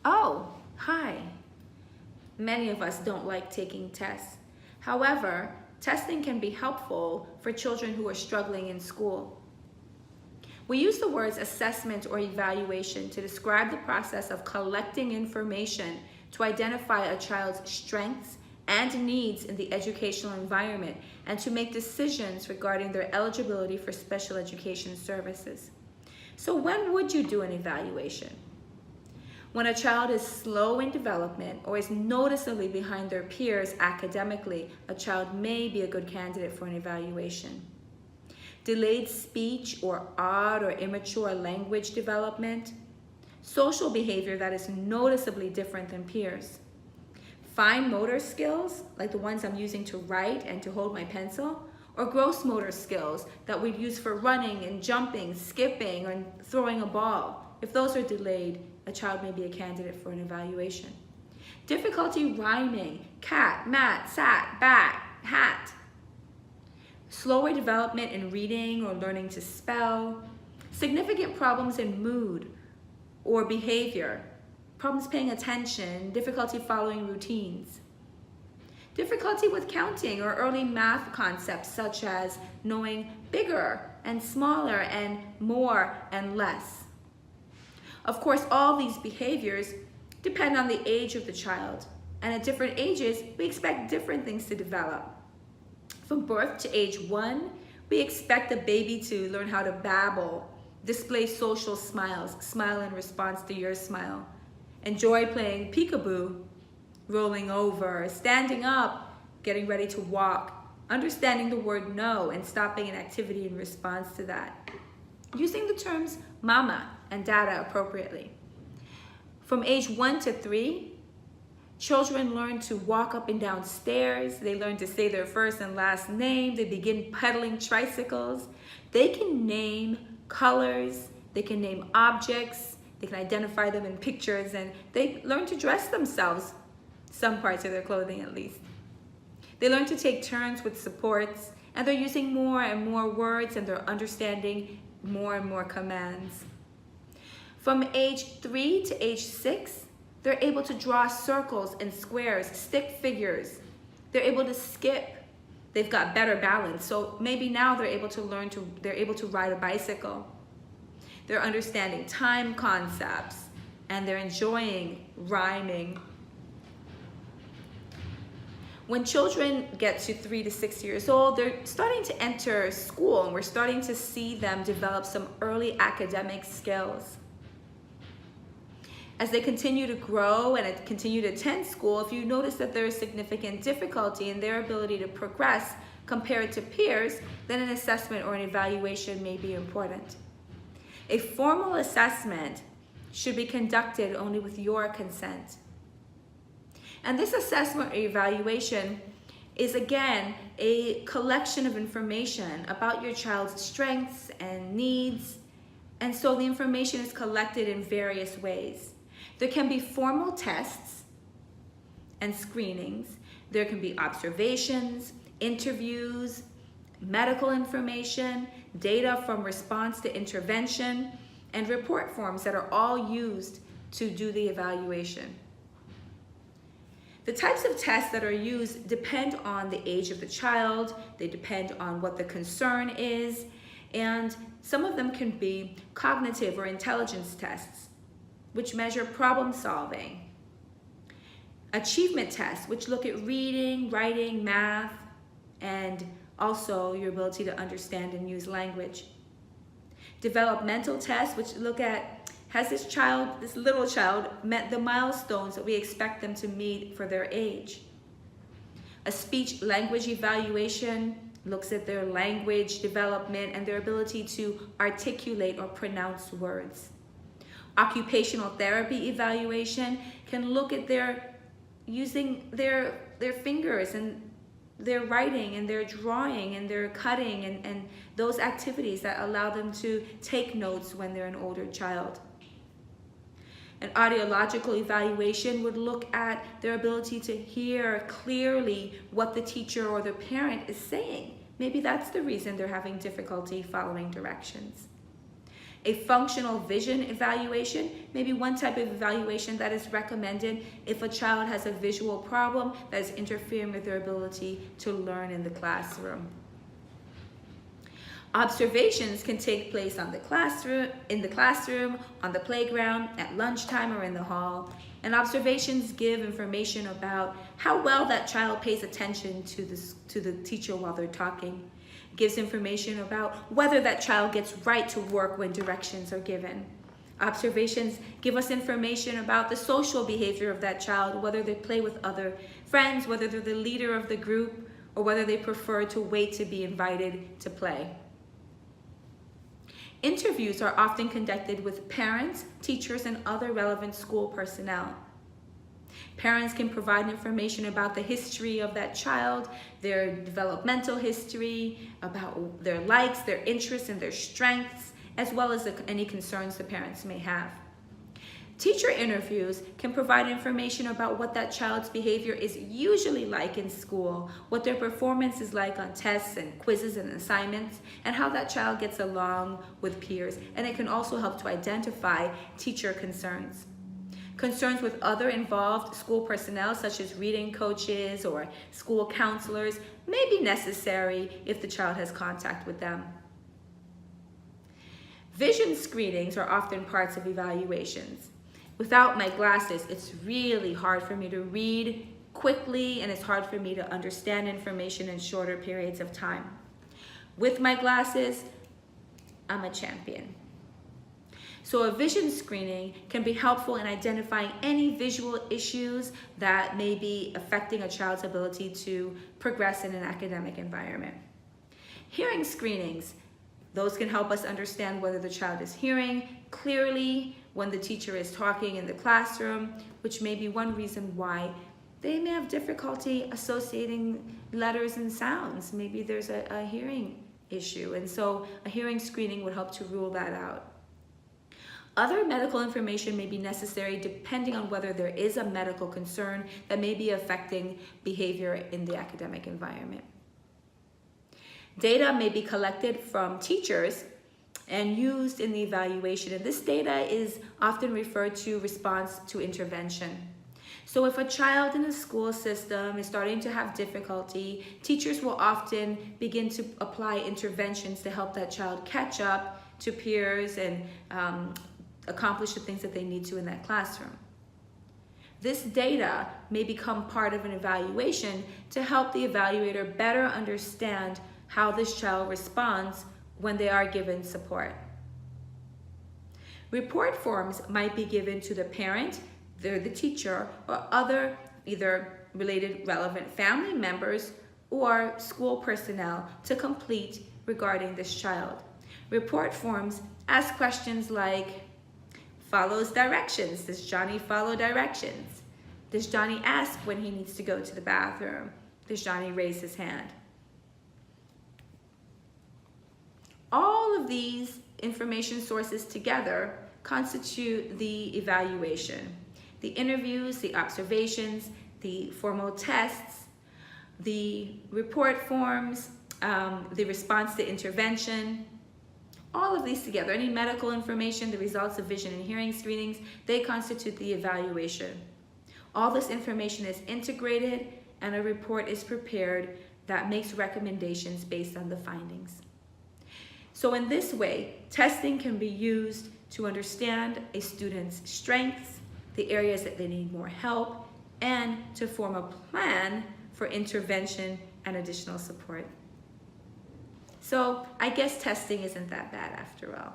Oh, hi. Many of us don't like taking tests. However, testing can be helpful for children who are struggling in school. We use the words assessment or evaluation to describe the process of collecting information to identify a child's strengths and needs in the educational environment and to make decisions regarding their eligibility for special education services. So when would you do an evaluation? When a child is slow in development or is noticeably behind their peers academically, a child may be a good candidate for an evaluation. Delayed speech or odd or immature language development, social behavior that is noticeably different than peers, fine motor skills, like the ones I'm using to write and to hold my pencil, or gross motor skills that we'd use for running and jumping, skipping, or throwing a ball. If those are delayed, a child may be a candidate for an evaluation. Difficulty rhyming, cat, mat, sat, bat, hat. Slower development in reading or learning to spell. Significant problems in mood or behavior. Problems paying attention, difficulty following routines. Difficulty with counting or early math concepts such as knowing bigger and smaller and more and less. Of course, all these behaviors depend on the age of the child, and at different ages, we expect different things to develop. From birth to age 1, we expect a baby to learn how to babble, display social smiles, smile in response to your smile, enjoy playing peekaboo, rolling over, standing up, getting ready to walk, understanding the word no and stopping an activity in response to that. Using the terms mama and dada appropriately. From age 1 to 3, children learn to walk up and down stairs. They learn to say their first and last name. They begin pedaling tricycles. They can name colors. They can name objects. They can identify them in pictures, and they learn to dress themselves, some parts of their clothing at least. They learn to take turns with supports, and they're using more and more words, and they're understanding more and more commands. From age 3 to age 6, they're able to draw circles and squares, stick figures. They're able to skip. They've got better balance. So maybe now they're able to ride a bicycle. They're understanding time concepts, and they're enjoying rhyming. When children get to 3 to 6 years old, they're starting to enter school, and we're starting to see them develop some early academic skills. As they continue to grow and continue to attend school, if you notice that there is significant difficulty in their ability to progress compared to peers, then an assessment or an evaluation may be important. A formal assessment should be conducted only with your consent. And this assessment or evaluation is, again, a collection of information about your child's strengths and needs. And so the information is collected in various ways. There can be formal tests and screenings. There can be observations, interviews, medical information, data from response to intervention, and report forms that are all used to do the evaluation. The types of tests that are used depend on the age of the child, they depend on what the concern is, and some of them can be cognitive or intelligence tests, which measure problem solving. Achievement tests, which look at reading, writing, math, and also your ability to understand and use language. Developmental tests, which look at, has this little child met the milestones that we expect them to meet for their age? A speech language evaluation looks at their language development and their ability to articulate or pronounce words. Occupational therapy evaluation can look at their using their fingers and their writing and their drawing and their cutting and those activities that allow them to take notes when they're an older child. An audiological evaluation would look at their ability to hear clearly what the teacher or the parent is saying. Maybe that's the reason they're having difficulty following directions. A functional vision evaluation may be one type of evaluation that is recommended if a child has a visual problem that is interfering with their ability to learn in the classroom. Observations can take place in the classroom, on the playground, at lunchtime, or in the hall. And observations give information about how well that child pays attention to the teacher while they're talking. It gives information about whether that child gets right to work when directions are given. Observations give us information about the social behavior of that child, whether they play with other friends, whether they're the leader of the group, or whether they prefer to wait to be invited to play. Interviews are often conducted with parents, teachers, and other relevant school personnel. Parents can provide information about the history of that child, their developmental history, about their likes, their interests, and their strengths, as well as any concerns the parents may have. Teacher interviews can provide information about what that child's behavior is usually like in school, what their performance is like on tests and quizzes and assignments, and how that child gets along with peers. And it can also help to identify teacher concerns. Concerns with other involved school personnel, such as reading coaches or school counselors, may be necessary if the child has contact with them. Vision screenings are often parts of evaluations. Without my glasses, it's really hard for me to read quickly, and it's hard for me to understand information in shorter periods of time. With my glasses, I'm a champion. So a vision screening can be helpful in identifying any visual issues that may be affecting a child's ability to progress in an academic environment. Hearing screenings, those can help us understand whether the child is hearing clearly when the teacher is talking in the classroom, which may be one reason why they may have difficulty associating letters and sounds. Maybe there's a hearing issue, and so a hearing screening would help to rule that out. Other medical information may be necessary depending on whether there is a medical concern that may be affecting behavior in the academic environment. Data may be collected from teachers and used in the evaluation, and this data is often referred to response to intervention. So if a child in the school system is starting to have difficulty, teachers will often begin to apply interventions to help that child catch up to peers and accomplish the things that they need to in that classroom. This data may become part of an evaluation to help the evaluator better understand how this child responds when they are given support. Report forms might be given to the parent, the teacher, or other either related relevant family members or school personnel to complete regarding this child. Report forms ask questions like, follows directions. Does Johnny follow directions? Does Johnny ask when he needs to go to the bathroom? Does Johnny raise his hand? All of these information sources together constitute the evaluation. The interviews, the observations, the formal tests, the report forms, the response to intervention, all of these together, any medical information, the results of vision and hearing screenings, they constitute the evaluation. All this information is integrated and a report is prepared that makes recommendations based on the findings. So in this way, testing can be used to understand a student's strengths, the areas that they need more help, and to form a plan for intervention and additional support. So I guess testing isn't that bad after all.